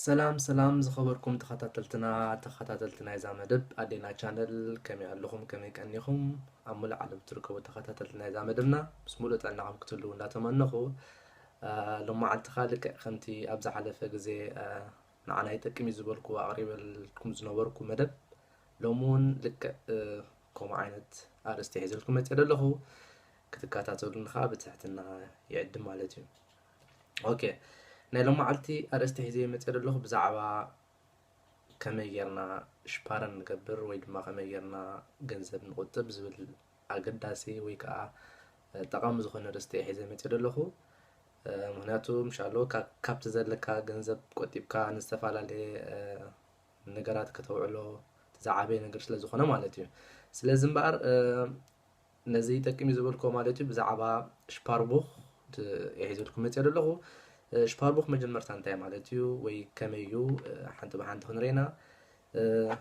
سلام زخبركم تخاتلتنا إذا مدب أدينا channel كمي قالكم كمي كأنيكم عمول على بتركوا تخاتلتنا إذا مدبنا بس مولت أن عم قتلوا لا تمنخوا لما عاد خالك خنتي أبزع على فجزء نعنا يتكمي زبركوا قريب لكم زنوركم مدب لومون لك كم عينت أرستي هزلكم متعدله كتكاتاتولن خابت تحتنا يعد مالتي أوكي ናይ ሎማዓልቲ ኣርእስቲ ሒዘ መፅእ ኣለኹ ብዛዕባ ከመይ ጌርና ሽፓርን ንገብር ወይ ድማ ከመይ ጌርና ገንዘብ ንቁጥብ ዝብል ኣገዳሲ ወይ ከዓ ጠቃሚ ዝኾነ ርእስቲ ሒዘ መፅእ ኣለኹ ምክንያቱ ምሻሎ ካብቲ ዘለካ ገንዘብ ቆጢብካ ንዝተፈላለየ ነገራት ከተውዕሎ ዝዓበየ ነገር ስለ ዝኾነ ማለት እዩ ስለዚ እምበኣር ነዚ ይጠቅም እዩ ዝበልኮ ማለት እዩ ብዛዕባ ሽፓርቡክ ሒዘልኩም መፅእ ኣለኹ شباربوخ مجمرت انتي مالتيو وي كميو حنت بحنت خنرينا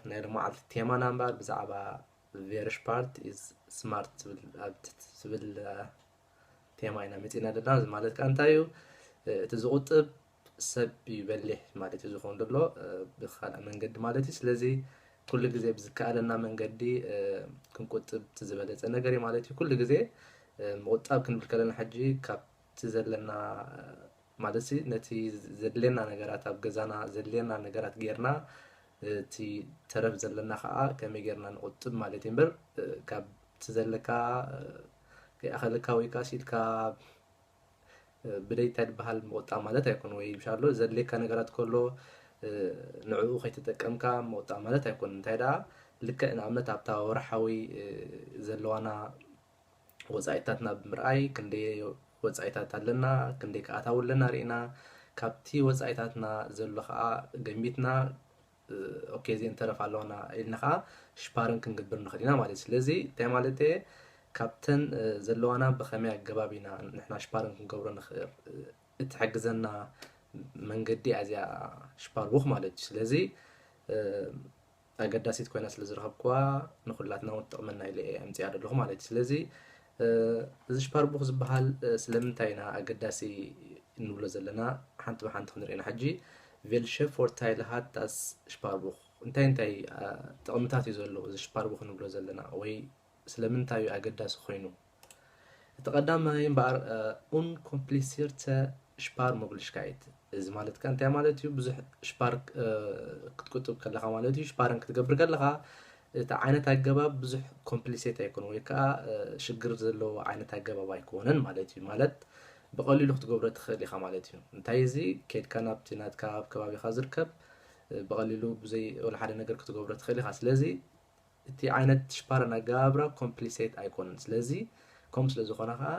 نايل معلت تيما نمبر بزعبا فير شبارت از سمارت سبل تيما اينا متينا دنا مالت كانتايو تزقطب سب يبلح مالتي زخون دبلو بخال منقد مالتي سلازي كل غزي بزكالنا منقدي كنقطب تزبلت نغري مالتي كل غزي مقطاب كنبلكلنا حجي كاب تزلنا مالسي نتي زدلنا نجارات أبجزانا زدلنا نجارات جيرنا تي ترف زلنا خاء كم جيرنا نقطب مالتين بر كاب تزلكا كأخذلكا ويكاسيد كا بداية بحال مقطع مالته يكون وي بشارلو زدلكا نجارات كله نوعه خيط تكمكا مقطع مالته يكون تيدا لك إن عملت عبتا ورحوي زلوانا وزايتاتنا بمرأي كندي وصايتات ኣለና ክንደይ ከኣታው ኣለና ሪኢና ካብቲ ወጻይታትና ዘሎ ከዓ ገሚትና ኦኬ ዜን ተረፍ ኣለና ኢልና ከዓ ሽፓርን ክንግብር ንኽእል ኢና ማለት ስለዚ እንታይ ማለት ካብተን ዘለዋና ብኸመይ ኣገባቢና ንሕና ሽፓርን ክንገብሮ ንኽእል እትሕግዘና መንገዲ ኣዝያ ሽፓርቡክ ማለት እዩ ስለዚ ኣገዳሲት ኮይና ስለ ዝረኸብክዋ ንኹላትና እውን ትጠቕመና ኢለ ኣምፅያ ኣለኹ ማለት እዩ ስለዚ እዚ ሽፓርቡክ ዝበሃል ስለምንታይና ኣገዳሲ እንብሎ ዘለና ሓንቲ ብሓንቲ ክንሪኢና ሕጂ ቬልሸ ፎርታይል ሃታስ ሽፓርቡክ እንታይ ጥቕምታት እዩ ዘለዎ እዚ ሽፓርቡክ እንብሎ ዘለና ወይ ስለምንታይ ኣገዳሲ ኮይኑ እቲ ቀዳማይ እምበኣር ኡንኮምፕሊሲርተ ሽፓር ሞግልሽካይት እዚ ማለት ከ እንታይ ማለት እዩ ብዙሕ ሽፓር ክትቁጥብ ከለኻ ማለት እዩ ሽፓርን ክትገብር ከለኻ እቲ ዓይነት ኣገባብ ብዙሕ ኮምፕሊሴት ኣይኮነ ወይ ከዓ ሽግር ዘለዎ ዓይነት ኣገባብ ኣይኮነን ማለት እዩ ማለት ብቐሊሉ ክትገብሮ ትኽእል ኢኻ ማለት እዩ እንታይ እዚ ከድካ ናብቲ ናትካ ኣብ ከባቢኻ ዝርከብ ብቐሊሉ ብዘይ ወላ ሓደ ነገር ክትገብሮ ትኽእል ኢኻ ስለዚ እቲ ዓይነት ሽፓርን ኣገባብራ ኮምፕሊሴት ኣይኮነን ስለዚ ከምኡ ስለ ዝኾነ ከዓ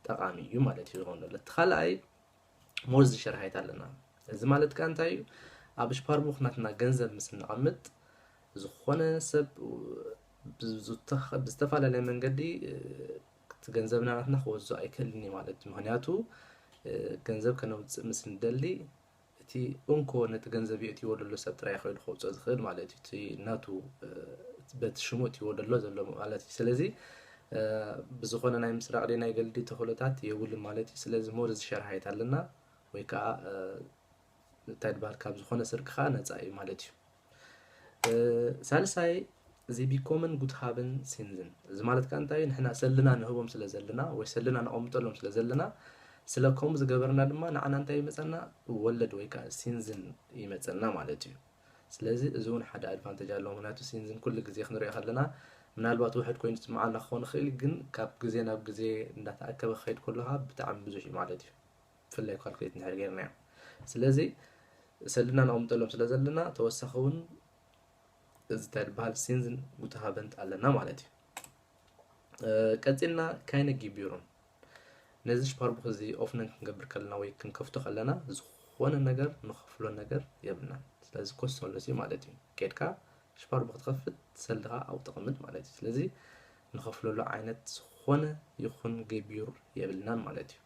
ጠቃሚ እዩ ማለት እዩ ዝኾነ እቲ ካልኣይ ሞዝ ዝሸርሃይት ኣለና እዚ ማለት ከዓ እንታይ እዩ ኣብ ሽፓርቡክ ናትና ገንዘብ ምስ ንቐምጥ ዝኾነ ሰብ ብዝተፈላለየ መንገዲ ገንዘብና ናትና ክወዝኦ ኣይክእልኒ ማለት እዩ ምክንያቱ ገንዘብ ከነውፅእ ምስ ንደሊ እቲ እንኮ ነቲ ገንዘብ እትይዎ ዘሎ ሰብ ጥራይ ክኢሉ ከውፅኦ ዝኽእል ማለት እዩ እቲ ናቱ በቲ ሽሙ እትይዎ ዘሎ ዘሎ ማለት እዩ ስለዚ ብዝኾነ ናይ ምስራቅ ደ ናይ ገልዲ ተኽእሎታት የብሉን ማለት እዩ ስለዚ ሞር ዝሸርሃይት ኣለና ወይ ከዓ እንታይ ድባል ካብ ዝኾነ ስርቅኻ ነፃ እዩ ማለት እዩ ሳልሳይ እዚ ቢኮመን ጉድ ሃብን ሲንዝን እዚ ማለት ከዓ እንታይ ንሕና ሰልና ንህቦም ስለ ዘለና ወይ ሰልና ንቐምጠሎም ስለ ዘለና ስለ ከምኡ ዝገበርና ድማ ንዓና እንታይ ይመፀና ወለድ ወይ ከዓ ሲንዝን ይመፀና ማለት እዩ ስለዚ እዚ እውን ሓደ ኣድቫንቴጅ ኣለዎ ምክንያቱ ሲንዝን ኩሉ ግዜ ክንሪኦ ከለና ምናልባት ውሕድ ኮይኑ ትስማዓና ክኾን ይኽእል ግን ካብ ግዜ ናብ ግዜ እንዳተኣከበ ክኸይድ ከለካ ብጣዕሚ ብዙሕ እዩ ማለት እዩ ብፍላይ ካልኩሌት እንድሕር ጌርናዮ ስለዚ ሰልና ንቐምጠሎም ስለ ዘለና ተወሳኺ እውን እዚ ተባሃል ሲንዝን ጉትሃበንት ኣለና ማለት እዩ ቀፂልና ካይነ ጊቢሩን ነዚ ሽፓርቡክ እዚ ኦፍነን ክንገብር ከለና ወይ ክንከፍቶ ከለና ዝኾነ ነገር ንኸፍሎ ነገር የብልና ስለዚ ኮስተለሲ ማለት እዩ ከድካ ሽፓርቡክ ትኸፍት ሰልኻ ኣብ ተቐምጥ ማለት እዩ ስለዚ ንኸፍለሉ ዓይነት ዝኾነ ይኹን ጊቢር የብልናን ማለት እዩ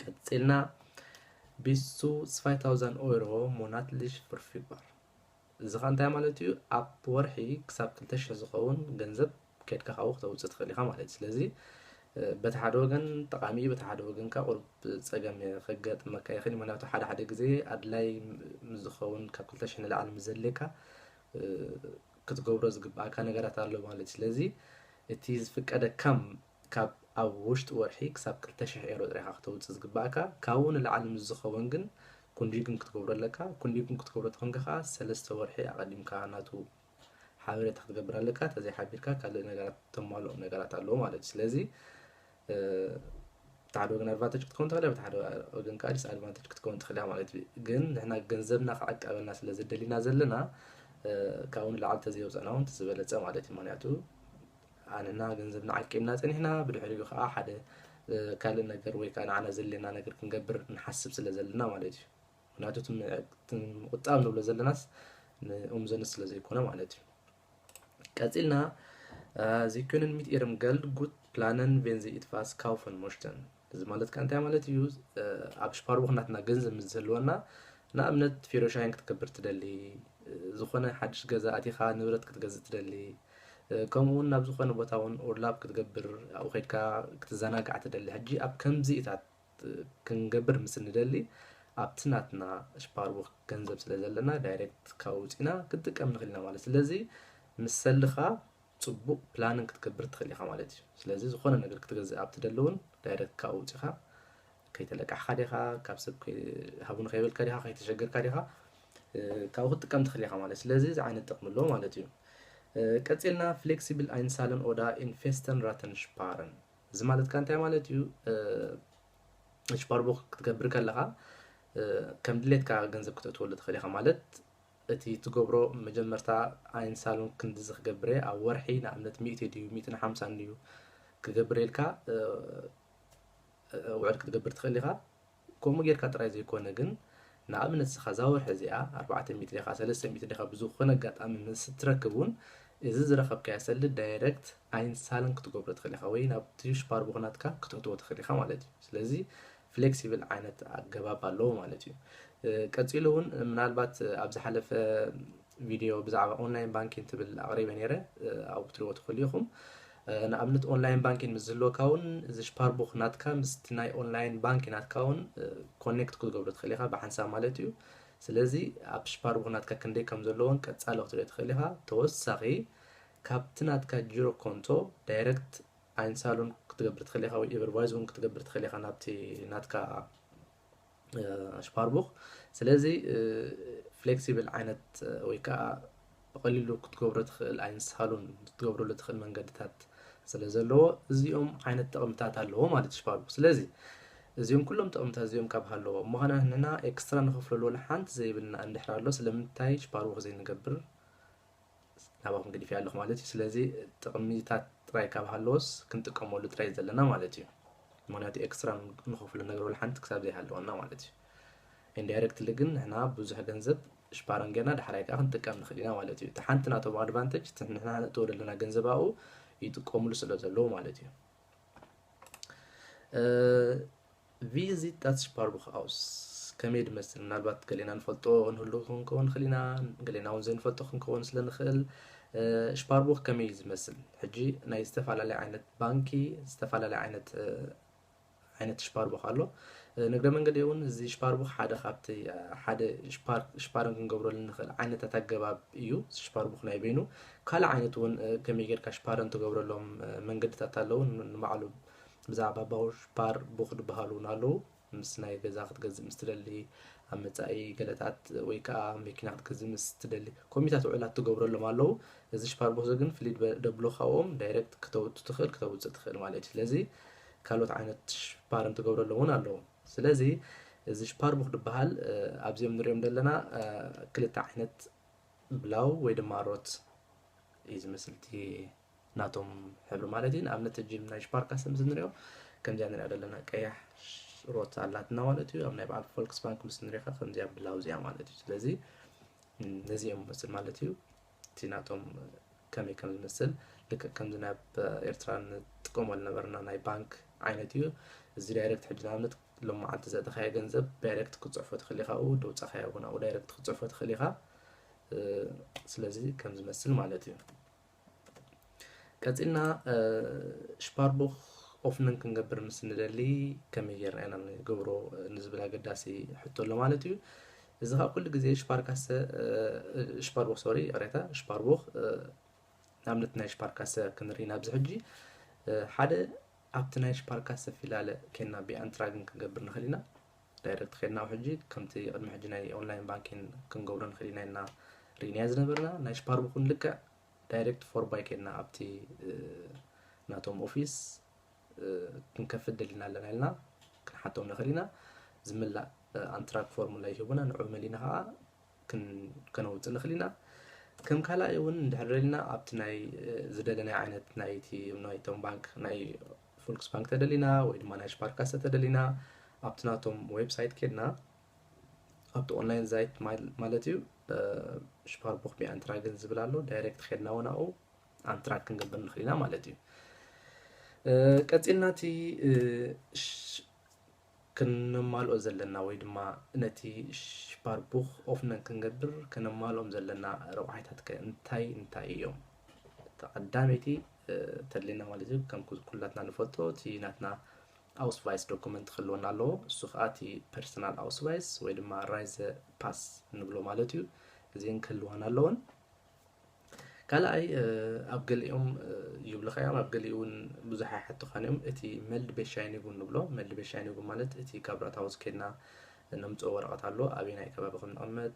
ቀፂልና bis zu 2000 Euro monatlich verfügbar እዚ ከዓ እንታይ ማለት እዩ ኣብ ወርሒ ክሳብ 2000 ዝኸውን ገንዘብ ከድካ ካብኡ ክተውፅእ ትኽእል ኢኻ ማለት እዩ ስለዚ በተሓደ ወገን ጠቃሚ በተሓደ ወገን ካ ቁርብ ፀገም ከገጥመካ ይኽእል ምክንያቱ ሓደ ግዜ ኣድላይ ምዝኸውን ካብ 2,000 ንላዕሊ ምዘለካ ክትገብሮ ዝግባእካ ነገራት ኣሎ ማለት ስለዚ እቲ ዝፍቀደካም ካብ ኣብ ውሽጢ ወርሒ ክሳብ 2,000 ኤሮ ጥራይካ ክትውፅእ ዝግባእካ ካብኡ ንላዕሊ ምዝኸውን ግን ኮንዲግን ክትገብሮ ኣለካ ኮንዲግን ክትገብሮ ትኾንካ ከዓ 3 ወርሒ ኣቐዲምካ ናቱ ሓበሬታ ክትገብር ኣለካ ተዘይ ሓቢርካ ካልእ ነገራት ተማልኦ ነገራት ኣለዎ ማለት ስለዚ بتحد وجن أدفانتج كتكون تخليها بتحد وجن كارث أدفانتج كتكون تخليها مالتي جن إحنا جنزبنا قعد قبل الناس اللي زد اللي نازلنا كون العالم تزيوز أنا وأنت زبالة زم مالتي مانياتو أنا هنا جنزبنا عكيم ناس إن هنا بالحريق خا أحد كان لنا جروي كان عنا زلنا نقدر نجبر نحسب سلا زلنا مالتي وناتو تم قطعنا ولا زل ناس أمزن سلا زي كنا مالتي كاتلنا زي كونن ميت إيرم قال gut planen wenn sie etwas kaufen möchten እዚ ማለት ከ እንታይ ማለት እዩ ኣብ ሽፓር ወኽናትና ገንዘብ ምዝህልወና ንኣብነት ፊሮሻይን ክትገብር ትደሊ ዝኾነ ሓድሽ ገዛ ኣቲኻ ንብረት ክትገዝእ ትደሊ ከምኡውን ናብ ዝኾነ ቦታ እውን ኦርላፕ ክትገብር ኣብኡ ከይድካ ክትዘናጋዕ ትደሊ ሕጂ ኣብ ከምዚኢታት ክንገብር ምስ ንደሊ ኣብቲ ናትና ሽፓር ወኽ ገንዘብ ስለ ዘለና ዳይሬክት ካብ ውፂና ክንጥቀም ንኽእል ኢና ማለት ስለዚ ምስ ሰልኻ ጽቡቅ ፕላንን ክትገብር ትኽእል ኢኻ ማለት እዩ ስለዚ ዝኾነ ነገር ክትገዝእ ኣብ ትደልውን ዳይሬክት ካብ ውፂኻ ከይተለቃሕካ ዲኻ ካብ ሰብ ሃቡን ከይበልካ ዲኻ ከይተሸገርካ ዲኻ ካብኡ ክትጥቀም ትኽእል ኢኻ ማለት ስለዚ እዚ ዓይነት ጥቕሚ ኣለዎ ማለት እዩ ቀፂልና ፍሌክሲብል ኣይንሳለን ኦዳ ኢንቨስተን ራተን ሽፓረን እዚ ማለት ከ እንታይ ማለት እዩ ሽፓር ቦክ ክትገብር ከለኻ ከም ድሌትካ ገንዘብ ክተእትወሉ ትኽእል ኢኻ ማለት እቲ ትገብሮ መጀመርታ ኣይንሳሉን ክንድዚ ክገብረ ኣብ ወርሒ ንኣብነት 100 ድዩ 150 ድዩ ክገብር ኢልካ ውዕል ክትገብር ትኽእል ኢኻ ከምኡ ጌርካ ጥራይ ዘይኮነ ግን ንኣብነት ስኻ እዛ ወርሒ እዚኣ 400 ዲኻ 300 ዲኻ ብዝኾነ ኣጋጣሚ ምስ ትረክብ እውን እዚ ዝረኸብካዮ ሰልድ ዳይሬክት ኣይንሳልን ክትገብሮ ትኽእል ኢኻ ወይ ናብቲ ሽፓር ቦኽናትካ ክትእትዎ ትኽእል ኢኻ ማለት እዩ ስለዚ ፍሌክሲብል ዓይነት ኣገባብ ኣለዎ ማለት እዩ ቀፂሉ እውን ምናልባት ኣብ ዝሓለፈ ቪድዮ ብዛዕባ ኦንላይን ባንኪንግ ትብል ኣቕሪበ ነይረ ኣብ ትሪእዎ ትኽእሉ ኢኹም ንኣብነት ኦንላይን ባንኪንግ ምስ ዘለወካ እውን እዚ ሽፓር ቦክ ናትካ ምስቲ ናይ ኦንላይን ባንኪ ናትካ እውን ኮኔክት ክትገብሮ ትኽእል ኢኻ ብሓንሳብ ማለት እዩ ስለዚ ኣብ ሽፓር ቦክ ናትካ ክንደይ ከም ዘለዎን ቀፃሊ ክትሪኦ ትኽእል ኢኻ ተወሳኺ ካብቲ ናትካ ጂሮ ኮንቶ ዳይሬክት ኣይንሳሉን ክትገብር ትኽእል ኢኻ ወይ ኤቨርቫይዝ እውን ክትገብር ትኽእል ኢኻ ናብቲ ናትካ ሽፓር ቦክ ስለዚ ፍሌክሲብል ዓይነት ወይ ከዓ ብቐሊሉ ክትገብሮ ትኽእል ኣይንሳሉን ክትገብረሉ ትኽእል መንገድታት ስለ ዘለዎ እዚኦም ዓይነት ጥቕምታት ኣለዎ ማለት ሽፓር ቦክ ስለዚ እዚኦም ኩሎም ጥቕምታት እዚኦም ካብ ሃለዎ እሞ ኸነ ንሕና ኤክስትራ ንኸፍለሉ ሓንቲ ዘይብልና እንድሕር ኣሎ ስለምንታይ ሽፓር ቦክ ዘይንገብር ናባኹም ገዲፍ ኣለኹ ማለት እዩ ስለዚ ጥቕሚታት ጥራይ ካብ ሃለዎስ ክንጥቀመሉ ጥራይ ዘለና ማለት እዩ ምክንያቱ ኤክስትራ ንኸፍሎ ነግረሉ ሓንቲ ክሳብ ዘይሃለወና ማለት እዩ ኢንዳይሬክትሊ ግን ንሕና ብዙሕ ገንዘብ ሽፓረን ጌርና ድሓራይ ከዓ ክንጥቀም ንኽእል ኢና ማለት እዩ እቲ ሓንቲ ናቶም ኣድቫንቴጅ ንሕና ነእትዎ ዘለና ገንዘብ ኣብኡ ይጥቀሙሉ ስለ ዘለዎ ማለት እዩ ቪዚት ዳት ሽፓር ቦክ ኣውስ ከመይ ድመስል ምናልባት ገሊና ንፈልጦ ንህሉ ክንከውን ንኽእል ኢና ገሊና እውን ዘይንፈልጦ ክንከውን ስለ ንኽእል ሽፓር ቦክ ከመይ ዝመስል ሕጂ ናይ ዝተፈላለየ ዓይነት ባንኪ ዝተፈላለየ ዓይነት ሽፓር ቦክ ኣሎ ንግደ መንገዲ እውን እዚ ሽፓር ቦክ ሓደ ካብቲ ሓደ ሽፓርን ክንገብረሉ ንኽእል ዓይነታት ኣገባብ እዩ ሽፓር ቦክ ናይ በይኑ ካልእ ዓይነት እውን ከመይ ጌርካ ሽፓርን ትገብረሎም መንገድታት ኣለዉ ንባዕሉ ብዛዕባ ባው ሽፓር ቦክ ዝበሃሉ እውን ኣለዉ ምስ ናይ ገዛ ክትገዝእ ምስ ትደሊ ኣብ መጻኢ ገለታት ወይ ከዓ መኪና ክትገዝእ ምስ ትደሊ ኮሚታት ውዕላት ትገብረሎም ኣለዉ እዚ ሽፓር ቦክ ግን ፍልይ ደብሎ ካብኦም ዳይሬክት ክተውቱ ትኽእል ክተውፅእ ትኽእል ማለት እዩ ስለዚ ካልኦት ዓይነት ሽፓርን ትገብረሎም እውን ኣለዉ ስለዚ እዚ ሽፓር ቦክ ዝበሃል ኣብዚኦም ንሪኦም ዘለና ክልተ ዓይነት ብላው ወይ ድማ ሮት እዩ ዝመስል እቲ ናቶም ሕብሪ ማለት እዩ ንኣብነት እጂ ናይ ሽፓር ካሰም ንሪኦ ከምዚኣ ንሪኣ ዘለና ቀያሕ ሮት ኣላትና ማለት እዩ ኣብ ናይ በዓል ፎልክስ ባንክ ምስ ንሪኢኻ ከምዚኣ ብላው እዚኣ ማለት እዩ ስለዚ ነዚኦም መስል ማለት እዩ እቲ ናቶም ከመይ ከም ዝመስል ልክዕ ከምዚ ናብ ኤርትራ ንጥቀመሉ ነበርና ናይ ባንክ ዓይነት እዩ እዚ ዳይሬክት ሕጂ ንኣብነት ሎም መዓልቲ ዘእተኻዮ ገንዘብ ዳይሬክት ክትፅዕፎ ትኽእል ኢኻ ኣብኡ ደውፃኻዮ እውን ኣብኡ ዳይሬክት ክትፅዕፎ ትኽእል ኢኻ ስለዚ ከም ዝመስል ማለት እዩ ቀፂልና ሽፓር ቦክ اوفنن كنقبر مسندلي كم يرنا نقبرو نزبل قداسي حطوا له مالتي اذا كل جزء شباركاسه شباربوخ سوري قريتها شباربوخ نعملت نايش باركاسه كنرينا بزحجي حدا ابت نايش باركاسه فيلاله كنا بانتراجن كنقبر نخلينا دايركت خلينا وحجي كمتي قدم حجنا اونلاين بانكين كنقبر نخلينا لنا رينياز نبرنا نايش باربوخ لك دايركت فور باي كنا ابتي ناتوم اوفيس كنكفد لنا لنا كنحطهم نخلينا زملا انتراك فورمولا يهبنا نعملينا ها كنوت نخلينا كم كلا يون دحرلنا ابتناي زدلنا عينت نايتي نايتوم بانك ناي فولكس بانك تدلينا ويد ماناج باركاسه تدلينا ابتناتوم ويب سايت كدنا ابت اونلاين زايت مالتيو شبار بوخ بي انتراجن زبلالو دايركت خدنا وناو انتراك كنقبل نخلينا مالتيو قصيلناتي كنمالو زلنا ويدما نتي شباربوخ اوفنن كنقدر كنمالهم زلنا روعيتات انتاي يوم تقدامتي تدلينا مالتي كم كلاتنا نفوتو تي ناتنا اوسفايس دوكومنت خلونا له سوخاتي بيرسونال اوسفايس ويدما رايز باس نبلو مالتي زين كلوانا لون كلا اي ابقل يوم يبلغ يوم ابقل يون بزحة حتى خانيهم اتي ملد بيشايني يقول نبلو ملد بيشايني يقول مالت اتي كابرات هاوس كنا نمت ورقات على ابيناي كباب خم امد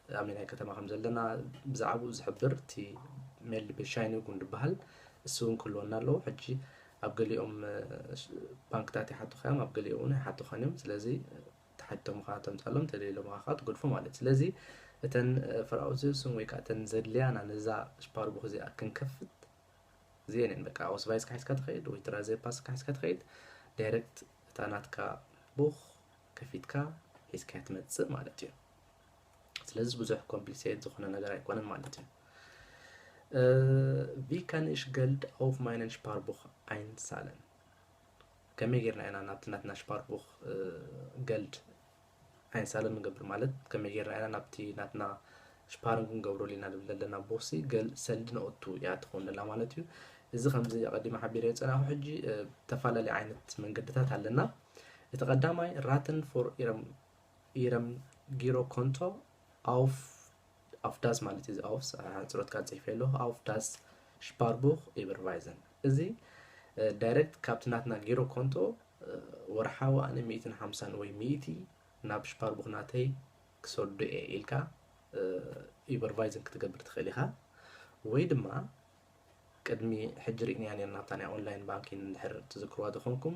ابيناي كتما خمزة لنا بزعبو زحبر تي ملد بيشايني يقول نبهل السون كلنا له حجي ابقل يوم بانك تاتي حتى خيام ابقل يوم حتى خانيهم سلازي تحتهم خاتم تعلم تدليل مخاط قلفو مالت سلازي اتن فراوزس ويكاتن زدليانا نزا شباربوخ زي اكن كفت زين بقى اوس فايس كايس كتخيد ويترازي باس كايس كتخيد دايركت تاناتكا بوخ كفيتكا هيس كاتمتص مالتي سلازي بزح كومبليسيت زخنا ነገር አይቆንም ማለት ነው wie kann ich Geld auf meinen Sparbuch einzahlen ከመገርና እና ናብትናትና Sparbuch Geld አይንሳለን ንገብር ማለት ከመገር አይና ናብቲ ናትና ስፓርንግን ገብሮ ሊና ደብለለና ቦሲ ገል ሰልድና ኦቱ ያትኾንላ ማለት እዩ እዚ ከምዚ ቀዲማ ሓቢረ የፀናሁ ሕጂ ተፋላለየ ዓይነት መንገድታት ኣለና እቲ ቀዳማይ ራተን ፎር ኢረም ጊሮ ኮንቶ auf das ማለት እዚ auf ጽሮት ካ ጽፈሎ auf das Sparbuch überweisen እዚ ዳይሬክት ካብትናትና ጊሮ ኮንቶ ወርሓዊ ኣነ 150 ወይ 100 ናብ شباربوخ ناتي كسود إلكا يبرفايزن كتقبر تخليها ويدما قدمي حجريني يعني ناتاني اونلاين بانكين نحر تذكروا دخونكم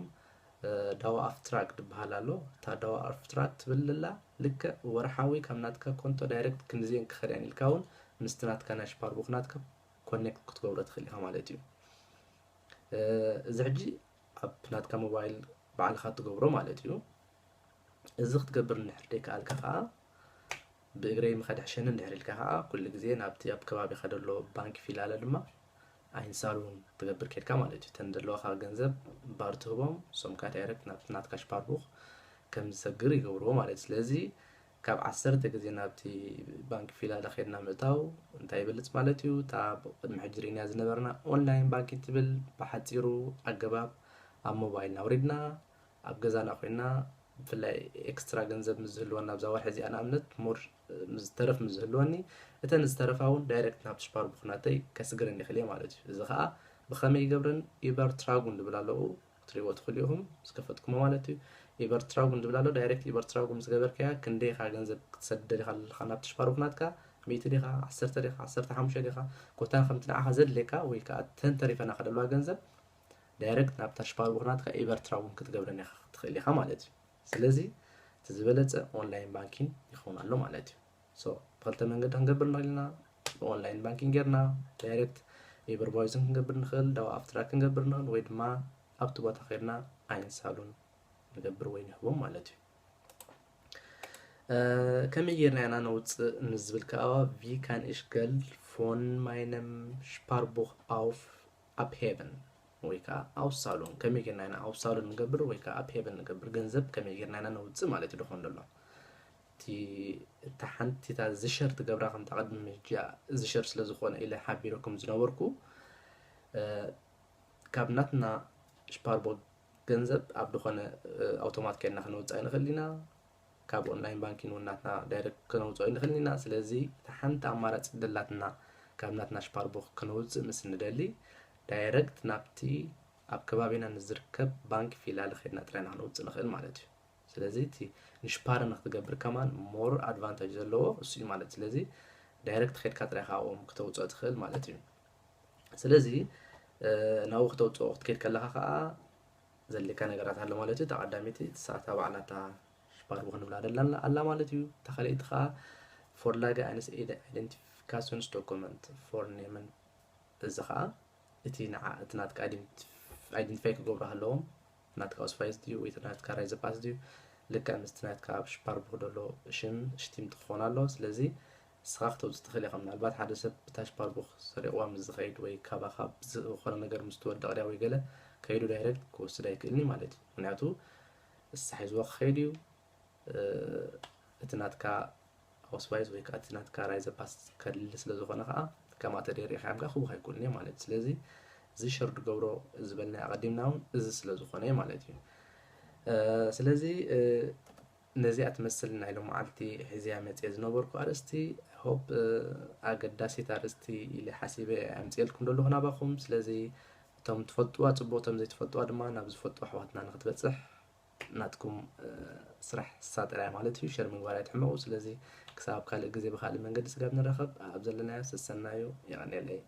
دوا افتراك دبهالالو تا دوا افتراك تبللا لك ورحاوي كمناتكا كونتو دايركت كنزين كخريان الكاون مستناتكا نا شباربوخ ناتكا كونيكت كتقبر تخليها مالتي زعجي اب ناتكا موبايل بعلخات تقبرو مالتيو ازخ تقبر نحريك الكا بإجري مخد عشان نحريلكها كل جزء نبتي أب كبابي خدلو بانك في العالم لما عين سالون تقبر كير كمان لجي تندلو خا جنزب بارتوبهم سوم كاتيرك ناتكاش باربوخ كم سجري جورو مالت لذي كاب عسرت جزء نبتي بانك في العالم خيرنا متاو انتي بلت مالتيو تاب محجرين يا زنبرنا أونلاين بانك تبل بحتيرو الجباب أم موبايل نوردنا أبجزانا خوينا في الاكسترا جنزب مزهلونا بزاوح زي انا امنت مور مزترف مزهلوني اتا نزترفاون دايركت نابت شباربوخ ناتي كسجرن يخليه مالتي اذا خا بخمي يقبرن يبر تراغون دبلالو تريوت خليهم سكفتكم مالتي يبر تراغون دبلالو دايركت يبر تراغون زغبر كيا كندي خا جنزب تسدد خنابت شباربوخ ناتكا 100 دقيقة 10 دقيقة 15 دقيقة كوتان 50 حزد لكا ويكا تنتريفنا خدلوا جنزب دايركت نابت شباربوخ ناتكا يبر تراغون كتقبرن تخليها مالتي سلازي تزبلت اونلاين بانكين يخونالو مالتي سو بقلت منقد هنقبر نغلنا اونلاين بانكين غيرنا دايركت يبرفايزن نقبر نخل دوا افتراك نقبر نخل ويد ما ابتو باتا خيرنا عين سالون نقبر وين يحبون مالتي كم يجيرنا انا نوت نزبل كاوا wie kann ich Geld von meinem Sparbuch auf abheben ويكا او صالون كمي كنا انا او صالون نقبر ويكا ابهبن نقبر جنزب كمي كنا انا نوص مالتي دخون دلو تي تحنتي تا زشر تقبرا خم تقدم جا زشر سلازخون الى حبيركم زنوركو كابناتنا شباربوغ ገንዘብ ኣብ ዝኾነ ኣውቶማት ከይና ክንወፅእ ንኽእል ኢና ካብ ኦንላይን ባንኪንግ ናትና ዳይሬክት ክነውፅኦ ንኽእል ኢና ስለዚ ሓንቲ ኣማራፂ ደላትና ካብ ናትና ሽፓርቦክ ክንውፅእ ምስ ንደሊ ዳይሬክት ናብቲ ኣብ ከባቢና ንዝርከብ ባንክ ፊላል ኸይድና ጥራይና ክንውፅእ ንኽእል ማለት እዩ ስለዚ እቲ ንሽፓር ንክትገብር ከማን ሞር ኣድቫንቴጅ ዘለዎ እሱ እዩ ማለት ስለዚ ዳይሬክት ኸይድካ ጥራይካ ኣብኦም ክተውፅኦ ትኽእል ማለት እዩ ስለዚ ናብኡ ክተውፅኦ ክትከይድ ከለኻ ከዓ ዘሌካ ነገራት ኣሎ ማለት እዩ ተቐዳሚቲ ሰዓታ ባዕላታ ሽፓርቦክ ንብላ ደላና ኣላ ማለት እዩ ተኸሊእቲ ከዓ ፎርላጋ ኣንስ አይደንቲፊካሽንስ ዶኩመንት ፎር ኔምን እዚ ከዓ እቲ ናትካ አይደንቲፋይ ክገብሩ ኣለዎም ናትካ ኦስፋይዝ ድዩ ወይ ናትካ ራይዘ ፓስ ድዩ ልክዕ ምስቲ ናትካ ኣብ ሽፓርቦክ ደሎ ሽም ሽቲም ትኾን ኣሎ ስለዚ ስኻ ክትወፅእ ትኽእል ኢኻ ምናልባት ሓደ ሰብ ብታ ሽፓርቦክ ሰሪቕዋ ምስ ዝኸይድ ወይ ካባኻ ዝኾነ ነገር ምስ ትወድቕ ድያ ወይ ገለ ከይዱ ዳይሬክት ክወስድ ኣይክእልኒ ማለት እዩ ምክንያቱ ንሳ ሒዝዎ ክኸይድ እዩ እቲ ናትካ ኦስዋይዝ ወይ ከዓ እቲ ናትካ ራይዘ ፓስ ከድሊ ስለ ዝኾነ ከዓ ከማ ተደሪኻ ኢኻ ክቡኽ ኣይኮንን እየ ማለት ስለዚ እዚ ሸር ድገብሮ ዝበልና ኣቐዲምና እውን እዚ ስለ ዝኾነ ማለት እዩ ስለዚ ነዚኣ ትመስል ናይ ሎም መዓልቲ ሕዝያ መፅየ ዝነበርኩ ኣርእስቲ ሆፕ ኣገዳሲት ኣርእስቲ ኢለ ሓሲበ ኣምፅልኩም ደለኹ ናባኹም ስለዚ እቶም ትፈልጥዋ ፅቡቅ እቶም ዘይትፈልጥዋ ድማ ናብ ዝፈልጡ ኣሕዋትና ንክትበፅሕ ናትኩም ስራሕ ሳጥራይ ማለት እዩ ሸር ምግባር ኣይትሕመቑ ስለዚ ክሳብ ካልእ ግዜ ብካልእ መንገዲ ስጋብ ንረኸብ ኣብ ዘለናዮ ሰሰናዮ ይቐኒየለይ